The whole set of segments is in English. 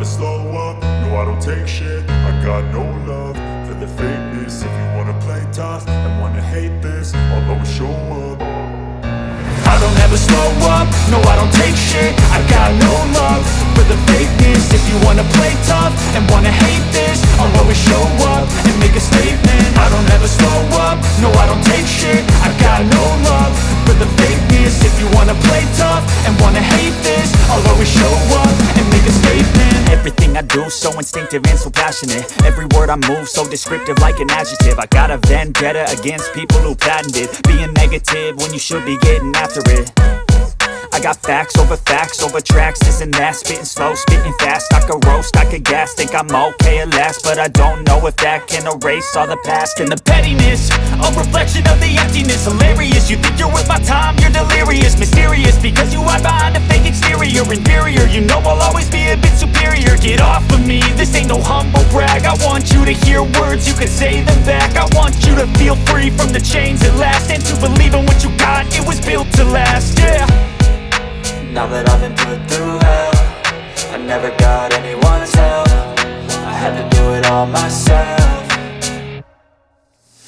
slow up, no I don't take shit. I got no love for the fakeness. If you wanna play tough and wanna hate this, I'll always show up. I don't ever slow up, no I don't take shit. I got no love for the fakeness. If you wanna play tough and wanna hate this, I'll always show up and make a statement. I don't ever slow up, no I don't take shit. I got no love for the fakeness. If you wanna play tough and wanna hate this, I'll always show up and make a statement. Everything I do so instinctive and so passionate. Every word I move so descriptive like an adjective. I got a vendetta against people who patented being negative when you should be getting after it. I got facts over tracks, this and that. Spitting slow, spitting fast, I could roast, I could gas. Think I'm okay at last, but I don't know if that can erase all the past. And the pettiness, a reflection of the emptiness. Hilarious, you think you're worth my time, you're delirious. Mysterious, because you hide behind a fake exterior. Inferior, you know I'll always be a bit superior. Get off of me, this ain't no humble brag. I want you to hear words, you can say them back. I want you to feel free from the chains at last, and to believe in what you got, it was built to last, yeah. Now that I've been put through hell, I never got anyone's help. I had to do it all myself.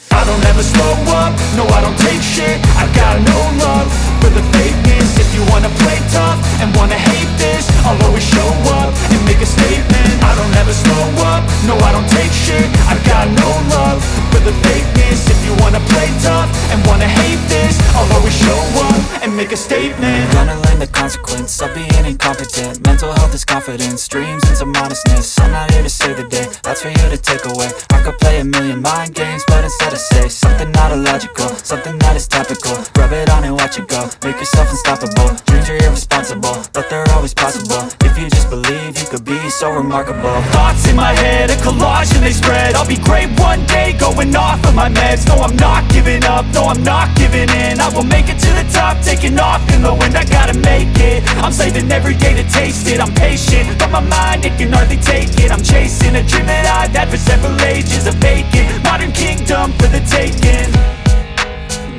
I don't ever slow up, no I don't take shit. I got no love for the fakeness. If you wanna play tough and wanna hate this, I'll always show up and make a statement. I don't ever slow up, no I don't take shit. I got no love for the fakeness. If you wanna play tough and wanna hate this, I'll always show up and make a statement. Gonna learn the consequence of being incompetent. Mental health is confidence, dreams and some honestness. I'm not here to save the day, that's for you to take away. I could play a million mind games, but instead I say something not illogical, something that is topical. Rub it on and watch it go, make yourself unstoppable. Dreams are irresponsible, but they're always possible. If you just believe, you could be so remarkable. Thoughts in my head, a collage and they spread. I'll be great one day, going off of my meds. No, I'm not giving up, no, I'm not giving in. I will make it to the top, taking off in the wind. I gotta make it, I'm saving every day to taste it. I'm patient, but my mind, it can hardly take it. I'm chasing a dream that I've had for several ages. A vacant, modern kingdom for the taking.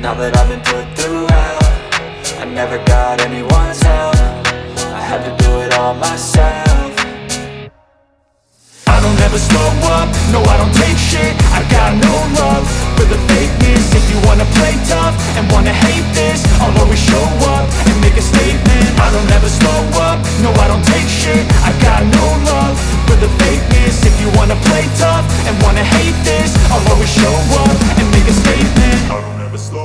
Now that I've been put through hell, I never got anyone's help. I had to do it all myself. I don't ever slow up, no I don't take shit. I got no love for the fakeness. If you wanna play tough and wanna hate this,